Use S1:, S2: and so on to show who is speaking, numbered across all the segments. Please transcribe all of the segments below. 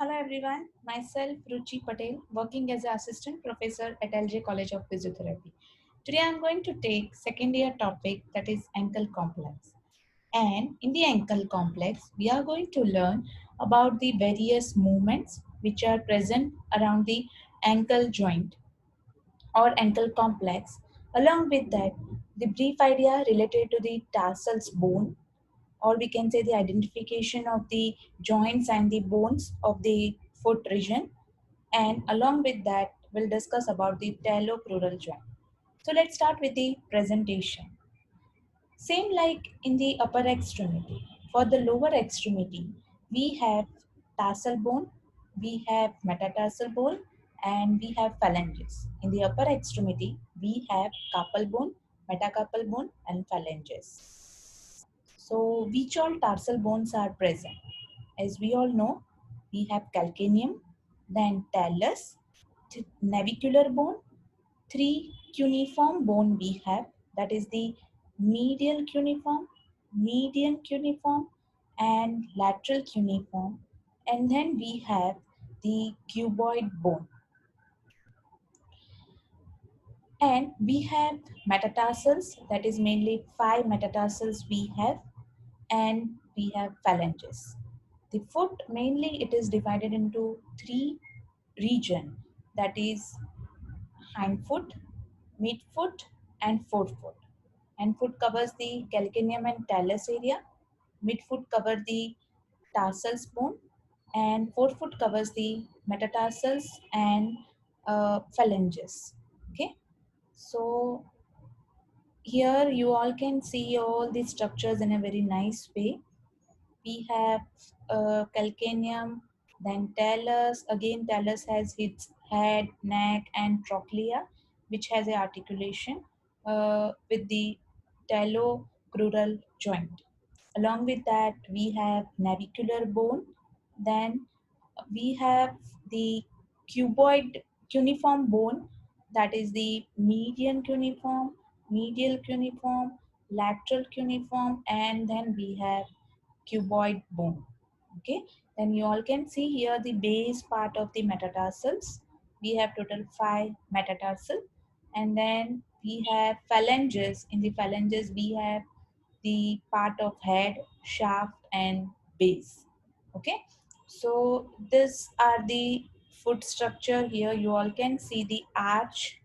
S1: Hello everyone, myself Ruchi Patel, working as an assistant professor at LJ College of Physiotherapy. Today I am going to take second year topic that is ankle complex. And in the ankle complex, we are going to learn about the various movements which are present around the ankle joint or ankle complex. Along with that, the brief idea related to the tarsals bone, or we can say the identification of the joints and the bones of the foot region, and along with that we'll discuss about the talocrural joint. So let's start with the presentation. Same like in the upper extremity, for the lower extremity we have tarsal bone, we have metatarsal bone, and we have phalanges. In the upper extremity we have carpal bone, metacarpal bone, and phalanges. So, which all tarsal bones are present? As we all know, we have calcaneum, then talus, navicular bone, three cuneiform bone we have, that is the medial cuneiform, median cuneiform, and lateral cuneiform, and then we have the cuboid bone. And we have metatarsals, that is mainly five metatarsals we have, and we have phalanges. The foot mainly it is divided into three region, that is hind foot, midfoot, and forefoot. Hind foot covers the calcaneum and talus area, midfoot covers the tarsals bone, and forefoot covers the metatarsals and phalanges. Okay, so here you all can see all the structures in a very nice way. We have calcaneum, then talus. Again, talus has its head, neck, and trochlea, which has a articulation with the talocrural joint. Along with that, we have navicular bone. Then we have the cuboid cuneiform bone, that is the median cuneiform, medial cuneiform, lateral cuneiform, and then we have cuboid bone. Okay, then you all can see here the base part of the metatarsals. We have total 5 metatarsal, and then we have phalanges. In the phalanges we have the part of head, shaft, and base. Okay, so these are the foot structure. Here you all can see the arch.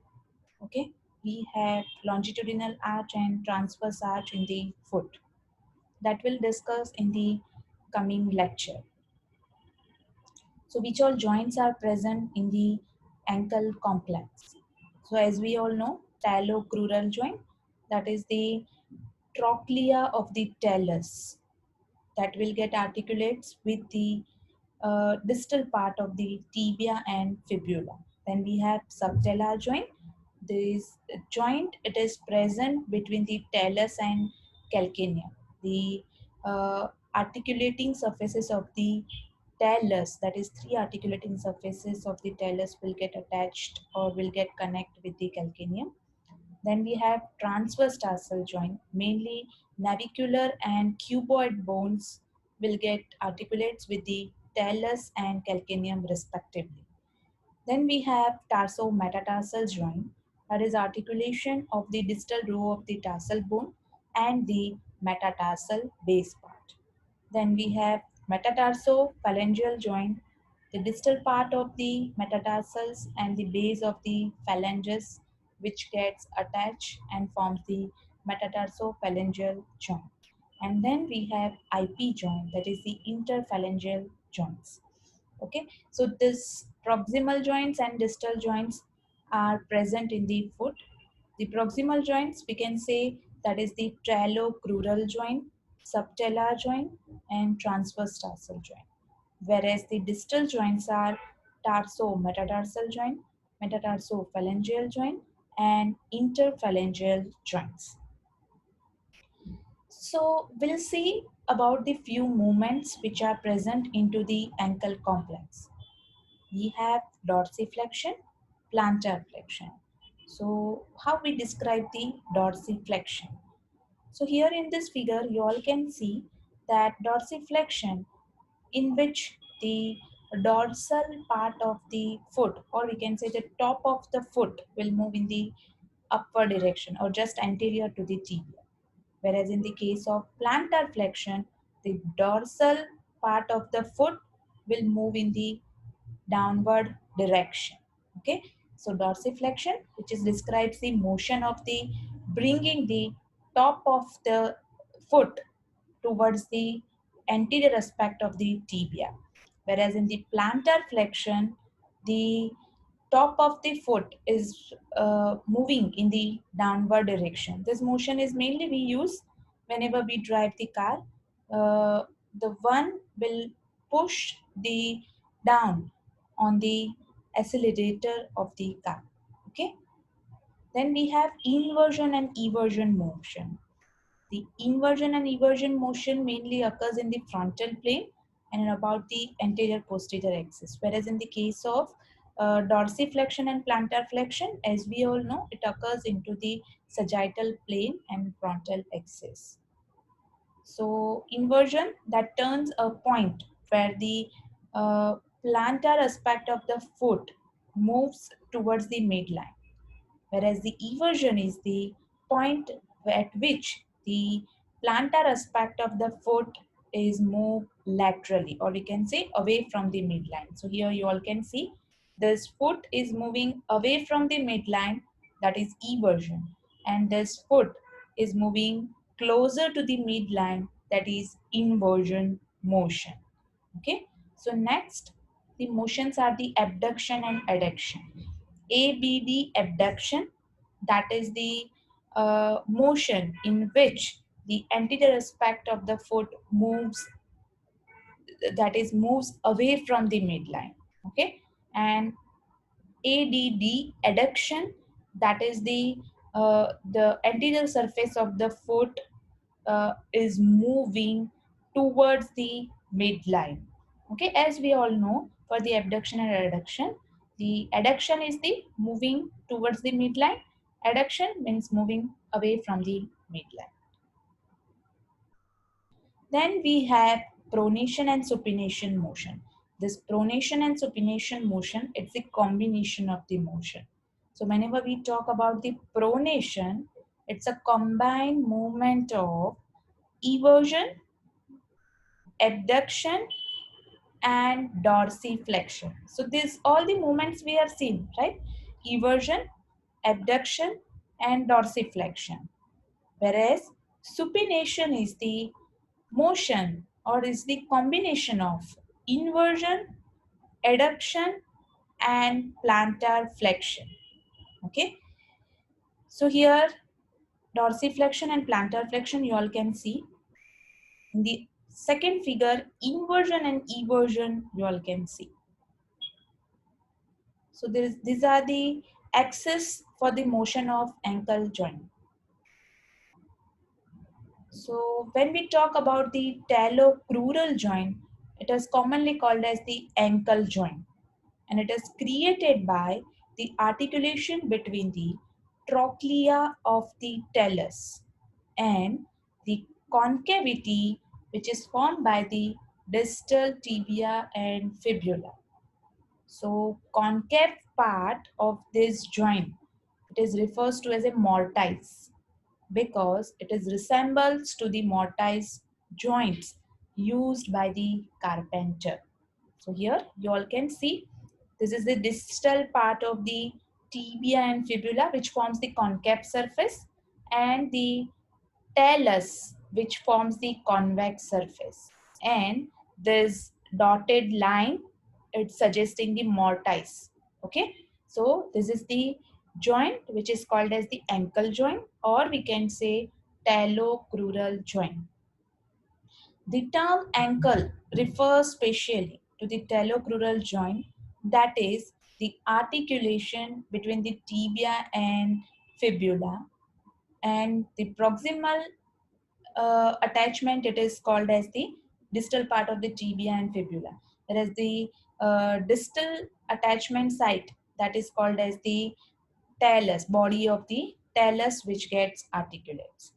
S1: Okay, we have longitudinal arch and transverse arch in the foot, that we'll discuss in the coming lecture. So which all joints are present in the ankle complex? So as we all know, talocrural joint, that is the trochlea of the talus, that will get articulates with the distal part of the tibia and fibula. Then we have subtalar joint. This joint it is present between the talus and calcaneum. The articulating surfaces of the talus, that is three articulating surfaces of the talus, will get attached or will get connect with the calcaneum. Then we have transverse tarsal joint, mainly navicular and cuboid bones will get articulates with the talus and calcaneum respectively. Then we have tarso-metatarsal joint, that is articulation of the distal row of the tarsal bone and the metatarsal base part. Then we have metatarsophalangeal joint, the distal part of the metatarsals and the base of the phalanges, which gets attached and forms the metatarsophalangeal joint. And then we have IP joint, that is the interphalangeal joints. Okay, so this proximal joints and distal joints are present in the foot. The proximal joints we can say that is the talocrural joint, subtalar joint, and transverse tarsal joint. Whereas the distal joints are tarso-metatarsal joint, metatarsophalangeal joint, and interphalangeal joints. So we'll see about the few movements which are present into the ankle complex. We have dorsiflexion, plantar flexion. So how we describe the dorsiflexion? So here in this figure, you all can see that dorsiflexion, in which the dorsal part of the foot, or we can say the top of the foot, will move in the upward direction or just anterior to the tibia. Whereas in the case of plantar flexion, the dorsal part of the foot will move in the downward direction. Okay, so dorsiflexion, which is describes the motion of the bringing the top of the foot towards the anterior aspect of the tibia, whereas in the plantar flexion, the top of the foot is moving in the downward direction. This motion is mainly we use whenever we drive the car. Uh, the one will push the down on the accelerator of the car. Okay. Then we have inversion and eversion motion. The inversion and eversion motion mainly occurs in the frontal plane and about the anterior posterior axis. Whereas in the case of dorsiflexion and plantar flexion, as we all know, it occurs into the sagittal plane and frontal axis. So inversion, that turns a point where the uh, plantar aspect of the foot moves towards the midline, whereas the eversion is the point at which the plantar aspect of the foot is moved laterally, or we can say away from the midline. So here you all can see this foot is moving away from the midline, that is eversion, and this foot is moving closer to the midline, that is inversion motion. Okay, so next the motions are the abduction and adduction. ABD, abduction, that is the motion in which the anterior aspect of the foot moves, that is moves away from the midline. Okay, and ADD, adduction, that is the anterior surface of the foot is moving towards the midline. Okay, as we all know, for the abduction and adduction, the adduction is the moving towards the midline. Adduction means moving away from the midline. Then we have pronation and supination motion. This pronation and supination motion, it's a combination of the motion. So whenever we talk about the pronation, it's a combined movement of eversion, abduction, and dorsiflexion. So these all the movements we have seen, right? Eversion, abduction, and dorsiflexion. Whereas supination is the motion or is the combination of inversion, adduction, and plantar flexion. Okay. So here dorsiflexion and plantar flexion you all can see. In the second figure, inversion and eversion you all can see. So these are the axis for the motion of ankle joint. So when we talk about the talocrural joint, it is commonly called as the ankle joint, and it is created by the articulation between the trochlea of the talus and the concavity which is formed by the distal tibia and fibula. So concave part of this joint, it is refers to as a mortise because it is resembles to the mortise joints used by the carpenter. So here you all can see this is the distal part of the tibia and fibula which forms the concave surface, and the talus which forms the convex surface, and this dotted line, it's suggesting the mortise. Okay, so this is the joint which is called as the ankle joint, or we can say talocrural joint. The term ankle refers specially to the talocrural joint, that is the articulation between the tibia and fibula, and the proximal attachment, it is called as the distal part of the tibia and fibula, whereas the distal attachment site, that is called as the talus, body of the talus which gets articulates.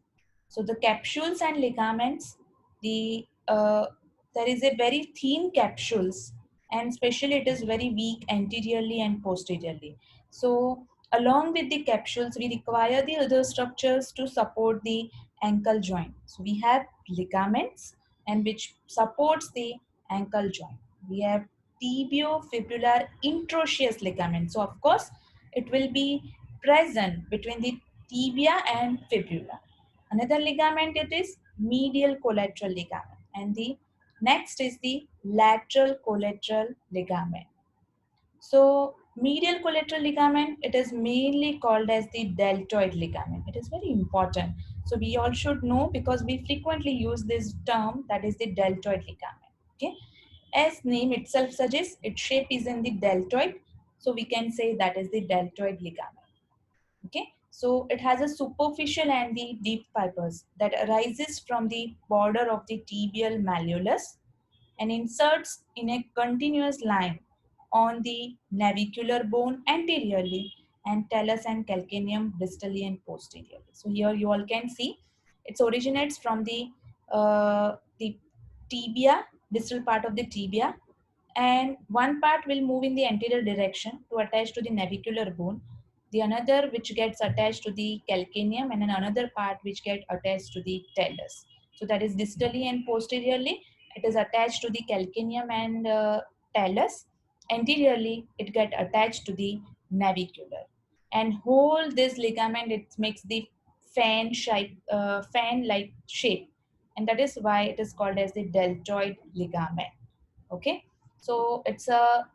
S1: So the capsules and ligaments, the there is a very thin capsules and especially it is very weak anteriorly and posteriorly. So along with the capsules, we require the other structures to support the ankle joint. So we have ligaments and which supports the ankle joint. We have tibiofibular interosseous ligament. So of course, it will be present between the tibia and fibula. Another ligament it is medial collateral ligament, and the next is the lateral collateral ligament. So medial collateral ligament, it is mainly called as the deltoid ligament. It is very important. So we all should know because we frequently use this term, that is the deltoid ligament. Okay. As name itself suggests, its shape is in the deltoid. So we can say that is the deltoid ligament. Okay. So it has a superficial and the deep fibers that arises from the border of the tibial malleolus and inserts in a continuous line on the navicular bone anteriorly and talus and calcaneum distally and posteriorly. So here you all can see it originates from the tibia, distal part of the tibia, and one part will move in the anterior direction to attach to the navicular bone, the another which gets attached to the calcaneum, and another part which get attached to the talus. So that is distally and posteriorly it is attached to the calcaneum and talus. Anteriorly it get attached to the navicular, and whole this ligament it makes the fan shape, fan like shape, and that is why it is called as the deltoid ligament. Okay. So it's a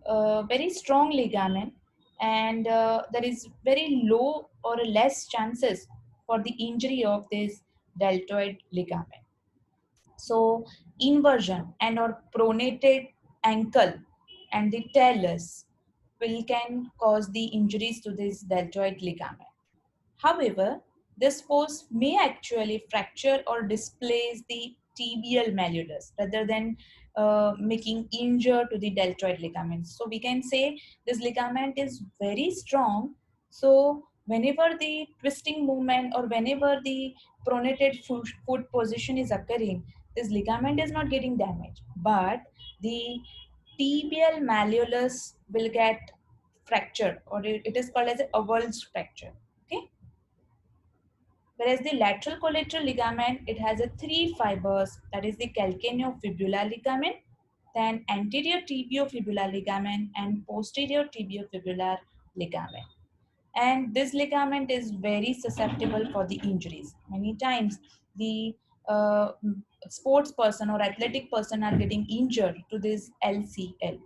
S1: very strong ligament, and there is very low or less chances for the injury of this deltoid ligament. So inversion and or pronated ankle and the talus will can cause the injuries to this deltoid ligament. However, this force may actually fracture or displace the tibial malleolus rather than making injury to the deltoid ligaments. So we can say this ligament is very strong. So whenever the twisting movement or whenever the pronated foot position is occurring, this ligament is not getting damaged, but the tibial malleolus will get fractured, or it is called as a avulsed fracture. Okay. Whereas the lateral collateral ligament, it has a three fibers, that is the calcaneofibular ligament, then anterior tibiofibular ligament and posterior tibiofibular ligament. And this ligament is very susceptible for the injuries. Many times the uh, sports person or athletic person are getting injured to this LCL.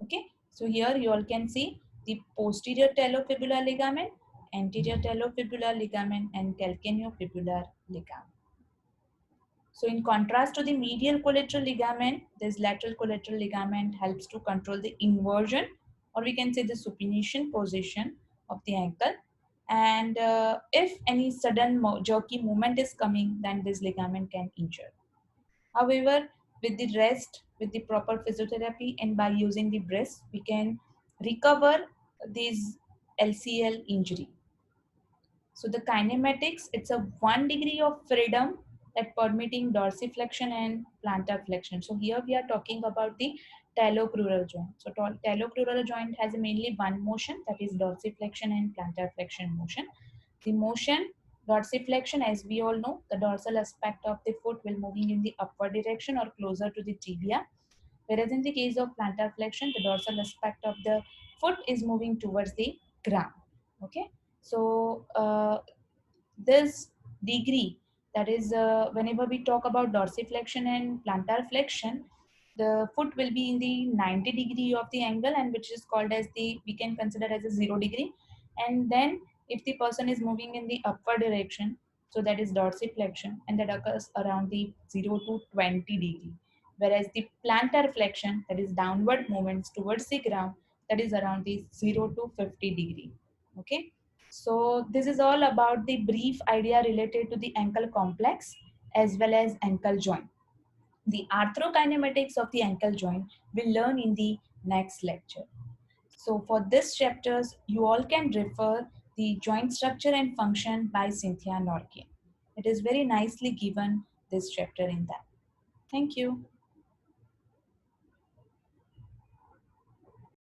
S1: Okay, so here you all can see the posterior talofibular ligament, anterior talofibular ligament, and calcaneofibular ligament. So in contrast to the medial collateral ligament, this lateral collateral ligament helps to control the inversion, or we can say the supination position of the ankle. And if any sudden jerky movement is coming, then this ligament can injure. However, with the rest, with the proper physiotherapy and by using the brace, we can recover this LCL injury. So the kinematics, it's a 1 degree of freedom that permitting dorsiflexion and plantar flexion. So here we are talking about the talocrural joint. So talocrural joint has mainly one motion, that is dorsiflexion and plantar flexion motion. The motion, dorsiflexion, as we all know, the dorsal aspect of the foot will moving in the upward direction or closer to the tibia. Whereas in the case of plantar flexion, the dorsal aspect of the foot is moving towards the ground. Okay. So this degree, that is whenever we talk about dorsiflexion and plantar flexion, the foot will be in the 90 degree of the angle, and which is called as the, we can consider as a 0 degree. And then if the person is moving in the upward direction, so that is dorsiflexion, and that occurs around the 0 to 20 degree. Whereas the plantar flexion, that is downward movements towards the ground, that is around the 0 to 50 degree. Okay. So this is all about the brief idea related to the ankle complex as well as ankle joint. The arthrokinematics of the ankle joint we'll learn in the next lecture. So for this chapters, you all can refer the joint structure and function by Cynthia Norkin. It is very nicely given, this chapter in that. Thank you.